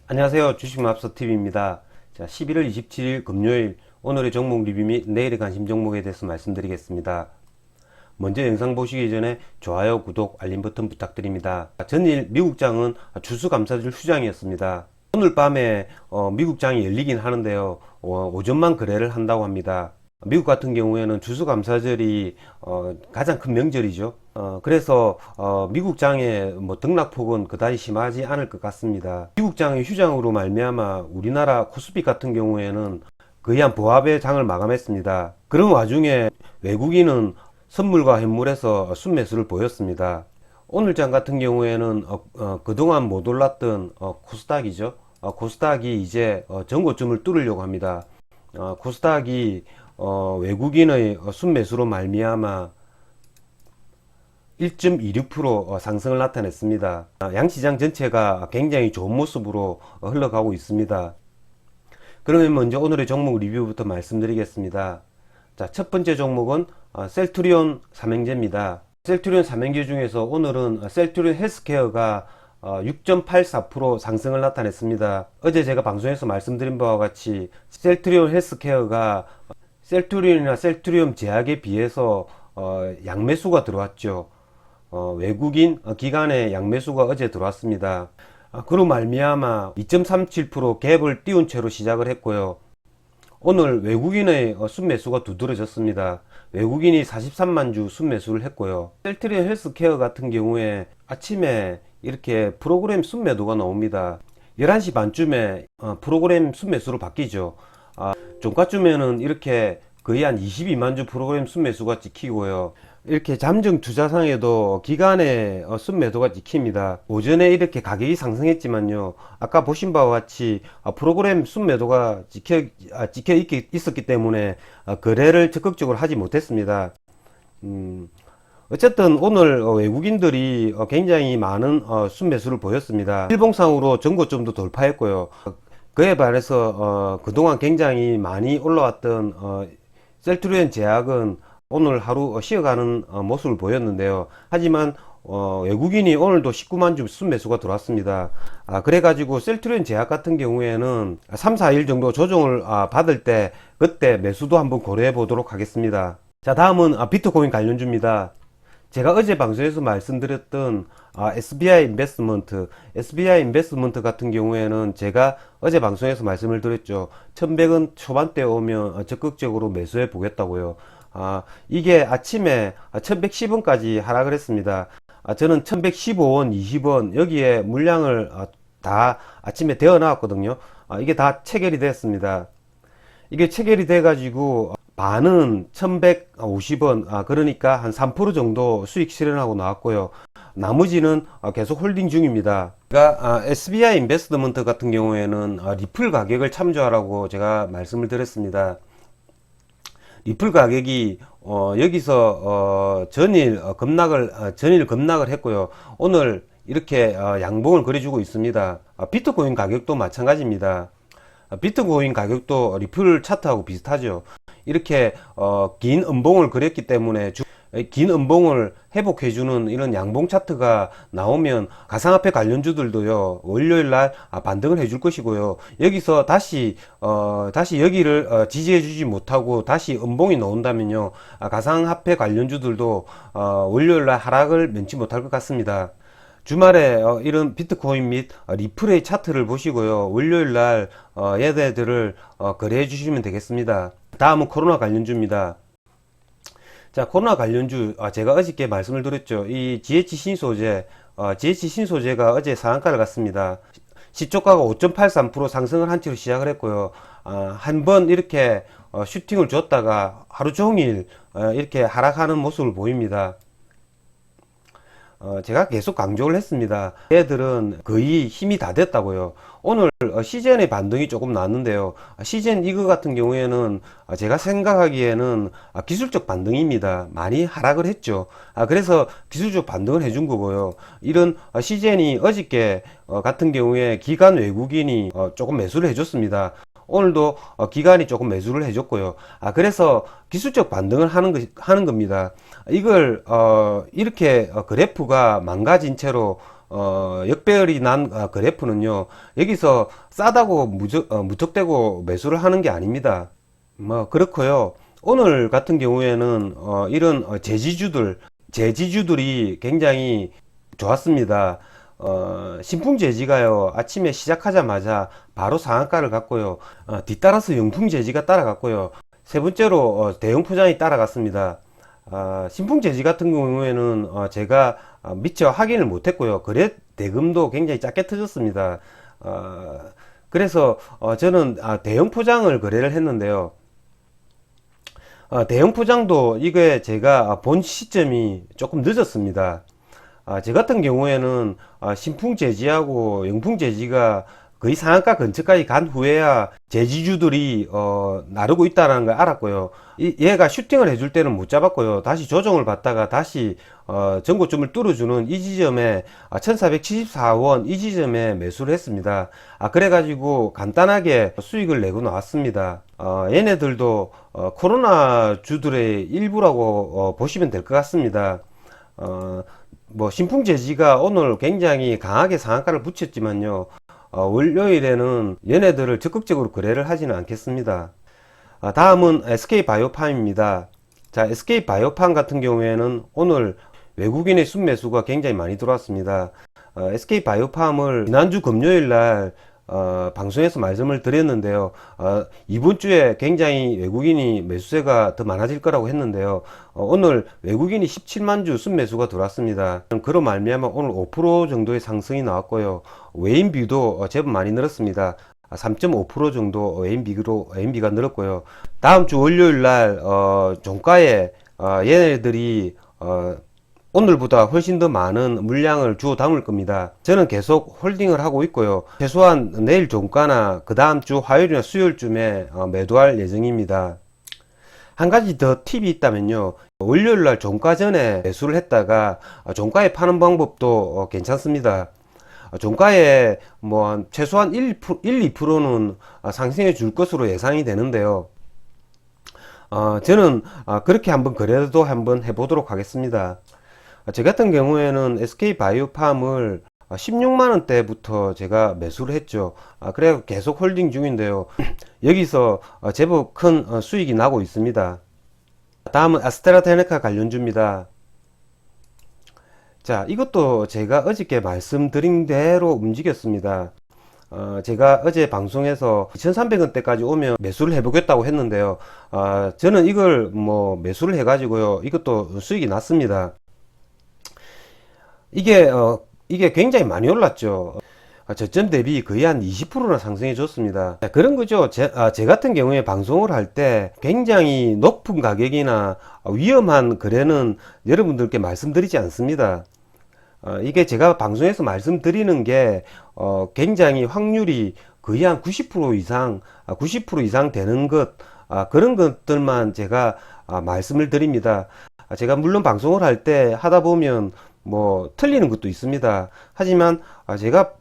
안녕하세요. 주식마법사TV입니다. 자, 11월 27일 금요일 오늘의 종목 리뷰 및 내일의 관심 종목에 대해서 말씀드리겠습니다. 먼저 영상 보시기 전에 좋아요, 구독, 알림 버튼 부탁드립니다. 전일 미국장은 추수감사절 휴장이었습니다. 오늘 밤에 미국장이 열리긴 하는데요. 오전만 거래를 한다고 합니다. 미국 같은 경우에는 추수감사절이 가장 큰 명절이죠. 그래서 미국장의 등락폭은 그다지 심하지 않을 것 같습니다. 미국장의 휴장으로 말미암아 우리나라 코스피 같은 경우에는 거의 한 보합의 장을 마감했습니다. 그런 와중에 외국인은 선물과 현물에서 순매수를 보였습니다. 오늘 장 같은 경우에는 그동안 못 올랐던 코스닥이죠. 코스닥이 이제 전고점을 뚫으려고 합니다. 코스닥이 외국인의 순매수로 말미암아 1.26% 상승을 나타냈습니다. 양시장 전체가 굉장히 좋은 모습으로 흘러가고 있습니다. 그러면 먼저 오늘의 종목 리뷰부터 말씀드리겠습니다. 자, 첫 번째 종목은 셀트리온 삼형제입니다. 셀트리온 삼형제 중에서 오늘은 셀트리온 헬스케어가 6.84% 상승을 나타냈습니다. 어제 제가 방송에서 말씀드린 바와 같이 셀트리온 헬스케어가 셀트리온이나 셀트리온 제약에 비해서 양매수가 들어왔죠. 외국인 기관의 양매수가 어제 들어왔습니다. 그로 말미암아 2.37% 갭을 띄운 채로 시작을 했고요. 오늘 외국인의 순매수가 두드러졌습니다. 외국인이 43만 주 순매수를 했고요. 셀트리온 헬스케어 같은 경우에 아침에 이렇게 프로그램 순매도가 나옵니다. 11시 반쯤에 프로그램 순매수로 바뀌죠. 종가쯤에는 이렇게 거의 한 22만 주 프로그램 순매수가 찍히고요. 이렇게 잠정 투자상에도 기간의 순매도가 찍힙니다. 오전에 이렇게 가격이 상승했지만요, 아까 보신 바와 같이 프로그램 순매도가 찍혀 있었기 때문에 거래를 적극적으로 하지 못했습니다. 어쨌든 오늘 외국인들이 굉장히 많은 순매수를 보였습니다. 일봉상으로 전고점도 돌파했고요. 그에 반해서 그동안 굉장히 많이 올라왔던 셀트리온 제약은 오늘 하루 쉬어가는 모습을 보였는데요. 하지만 외국인이 오늘도 19만 주 순매수가 들어왔습니다. 그래가지고 셀트리온 제약 같은 경우에는 3, 4일 정도 조정을 받을 때 그때 매수도 한번 고려해 보도록 하겠습니다. 자, 다음은 비트코인 관련주입니다. 제가 어제 방송에서 말씀드렸던 SBI 인베스트먼트 같은 경우에는 제가 어제 방송에서 말씀을 드렸죠. 1100원 초반대 오면 적극적으로 매수해 보겠다고요. 이게 아침에 1110원까지 하락을 했습니다. 저는 1115원, 20원 여기에 물량을 다 아침에 되어 나왔거든요. 이게 다 체결이 됐습니다. 이게 체결이 돼 가지고 반은 1150원, 그러니까 한 3% 정도 수익 실현하고 나왔고요. 나머지는 계속 홀딩 중입니다. 그러니까 SBI 인베스트먼트 같은 경우에는 리플 가격을 참조하라고 제가 말씀을 드렸습니다. 리플 가격이 여기서 전일 급락을 했고요. 오늘 이렇게 양봉을 그려주고 있습니다. 비트코인 가격도 마찬가지입니다. 비트코인 가격도 리플 차트하고 비슷하죠. 이렇게 긴 음봉을 그렸기 때문에 긴 음봉을 회복해주는 이런 양봉 차트가 나오면 가상화폐 관련주들도요, 월요일날 반등을 해줄 것이고요. 여기서 다시 여기를 지지해주지 못하고 다시 음봉이 나온다면요, 가상화폐 관련주들도 월요일날 하락을 면치 못할 것 같습니다. 주말에 이런 비트코인 및 리플의 차트를 보시고요, 월요일날 얘네들을 거래해 주시면 되겠습니다. 다음은 코로나 관련주입니다. 자, 코로나 관련주, 제가 어저께 말씀을 드렸죠. 이 GH 신소재가 어제 상한가를 갔습니다. 시초가가 5.83% 상승을 한 채로 시작을 했고요. 한번 이렇게 슈팅을 줬다가 하루 종일 이렇게 하락하는 모습을 보입니다. 제가 계속 강조를 했습니다. 얘들은 거의 힘이 다 됐다고요. 오늘 시젠의 반등이 조금 나왔는데요. 시젠 이거 같은 경우에는 제가 생각하기에는 기술적 반등입니다. 많이 하락을 했죠. 그래서 기술적 반등을 해준 거고요. 이런 시젠이 어저께 같은 경우에 기관 외국인이 조금 매수를 해줬습니다. 오늘도 기관이 조금 매수를 해줬고요. 그래서 기술적 반등을 하는 겁니다. 이걸 이렇게 그래프가 망가진 채로 역배열이 난 그래프는요, 여기서 싸다고 무턱대고 매수를 하는 게 아닙니다. 뭐 그렇고요. 오늘 같은 경우에는 이런 제지주들이 굉장히 좋았습니다. 신풍제지가요, 아침에 시작하자마자 바로 상한가를 갔고요. 뒤따라서 영풍제지가 따라갔고요. 세 번째로 대형포장이 따라갔습니다. 신풍제지 같은 경우에는 제가 미처 확인을 못했고요. 거래 대금도 굉장히 작게 터졌습니다. 그래서 저는 대형 포장을 거래를 했는데요. 대형 포장도 이게 제가 본 시점이 조금 늦었습니다. 제 같은 경우에는 신풍제지하고 영풍제지가 거의 상한가 근처까지 간 후에야 제지주들이 나르고 있다는 걸 알았고요. 얘가 슈팅을 해줄 때는 못 잡았고요. 다시 조정을 받다가 다시 전고점을 뚫어주는 이 지점에 1474원 이 지점에 매수를 했습니다. 그래가지고 간단하게 수익을 내고 나왔습니다. 얘네들도 코로나 주들의 일부라고 보시면 될 것 같습니다. 뭐 신풍제지가 오늘 굉장히 강하게 상한가를 붙였지만요, 월요일에는 얘네들을 적극적으로 거래를 하지는 않겠습니다. 다음은 SK바이오팜입니다. 자, SK바이오팜 같은 경우에는 오늘 외국인의 순매수가 굉장히 많이 들어왔습니다. SK바이오팜을 지난주 금요일날 방송에서 말씀을 드렸는데요. 이번 주에 굉장히 외국인이 매수세가 더 많아질 거라고 했는데요. 오늘 외국인이 17만 주 순매수가 들어왔습니다. 그로 말미암아 오늘 5% 정도의 상승이 나왔고요. 외인비도 제법 많이 늘었습니다. 3.5% 정도 외인비가 늘었고요. 다음 주 월요일 날 종가에 얘네들이 오늘보다 훨씬 더 많은 물량을 주워 담을 겁니다. 저는 계속 홀딩을 하고 있고요. 최소한 내일 종가나 그 다음 주 화요일이나 수요일쯤에 매도할 예정입니다. 한 가지 더 팁이 있다면요, 월요일날 종가 전에 매수를 했다가 종가에 파는 방법도 괜찮습니다. 종가에 뭐 최소한 1, 2%는 상승해 줄 것으로 예상이 되는데요. 저는 그렇게 한번 거래도 한번 해보도록 하겠습니다. 저 같은 경우에는 SK바이오팜을 16만원대부터 제가 매수를 했죠. 그래 계속 홀딩 중인데요. 여기서 제법 큰 수익이 나고 있습니다. 다음은 아스트라제네카 관련주입니다. 자, 이것도 제가 어저께 말씀드린 대로 움직였습니다. 제가 어제 방송에서 2300원대까지 오면 매수를 해보겠다고 했는데요. 저는 이걸 뭐 매수를 해가지고요, 이것도 수익이 났습니다. 이게 굉장히 많이 올랐죠. 저점 대비 거의 한 20%나 상승해 줬습니다. 그런 거죠. 제 같은 경우에 방송을 할 때 굉장히 높은 가격이나 위험한 거래는 여러분들께 말씀드리지 않습니다. 이게 제가 방송에서 말씀드리는 게 굉장히 확률이 거의 한 90% 이상, 90% 이상 되는 그런 것들만 제가 말씀을 드립니다. 제가 물론 방송을 할 때 하다 보면 뭐 틀리는 것도 있습니다. 하지만 제가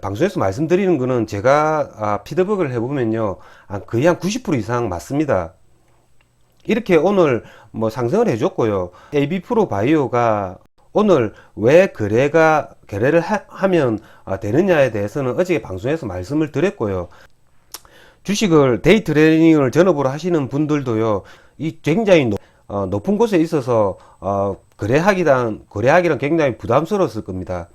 방송에서 말씀드리는 거는 제가 피드백을 해보면요, 거의 한 90% 이상 맞습니다. 이렇게 오늘 뭐 상승을 해줬고요. AB프로 바이오가 오늘 왜 거래를 하면 되느냐에 대해서는 어제 방송에서 말씀을 드렸고요. 주식을 데이 트레이닝을 전업으로 하시는 분들도요, 이 굉장히 높은 곳에 있어서 거래하기란 굉장히 부담스러웠을 겁니다.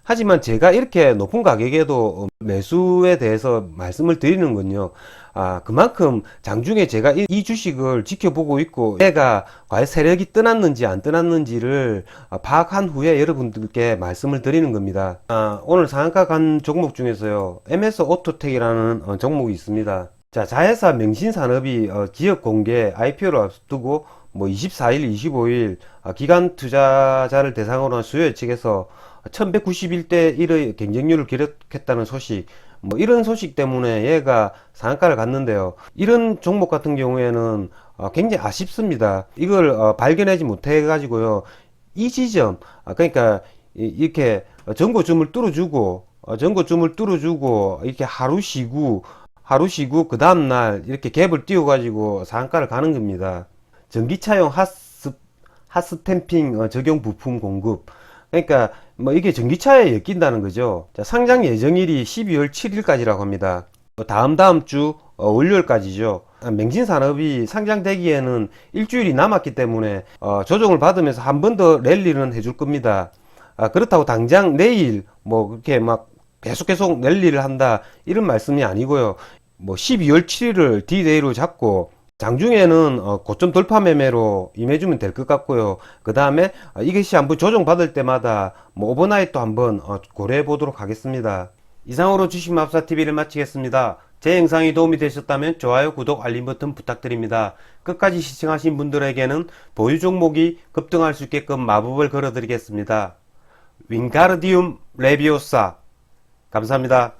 하지만 제가 이렇게 높은 가격에도 매수에 대해서 말씀을 드리는 건요, 그만큼 장중에 제가 이 주식을 지켜보고 있고 얘가 과연 세력이 떠났는지 안 떠났는지를 파악한 후에 여러분들께 말씀을 드리는 겁니다. 오늘 상한가 간 종목 중에서요, MS 오토텍이라는 종목이 있습니다. 자, 자회사 명신산업이 기업 공개 IPO를 앞두고 뭐 24일, 25일 기관 투자자를 대상으로 한 수요 예측에서 1191대 1의 경쟁률을 기록했다는 소식, 뭐 이런 소식 때문에 얘가 상한가를 갔는데요. 이런 종목 같은 경우에는 굉장히 아쉽습니다. 이걸 발견하지 못해 가지고요, 이 지점, 그러니까 이렇게 전고점을 뚫어주고 이렇게 하루 쉬고 그 다음날 이렇게 갭을 띄워 가지고 상한가를 가는 겁니다. 전기차용 핫스탬핑 적용 부품 공급. 그러니까 뭐 이게 전기차에 엮인다는 거죠. 자, 상장 예정일이 12월 7일까지라고 합니다. 다음 주 월요일까지죠. 맹신산업이 상장되기에는 일주일이 남았기 때문에 조정을 받으면서 한 번 더 랠리는 해줄 겁니다. 그렇다고 당장 내일 뭐 그렇게 막 계속 랠리를 한다 이런 말씀이 아니고요. 뭐 12월 7일을 D-Day로 잡고 장중에는 고점 돌파 매매로 임해주면 될 것 같고요. 그 다음에 이것이 한번 조정받을 때마다 뭐 오버나잇도 한번 고려해 보도록 하겠습니다. 이상으로 주식마법사TV를 마치겠습니다. 제 영상이 도움이 되셨다면 좋아요, 구독, 알림 버튼 부탁드립니다. 끝까지 시청하신 분들에게는 보유 종목이 급등할 수 있게끔 마법을 걸어드리겠습니다. 윙가르디움 레비오사 감사합니다.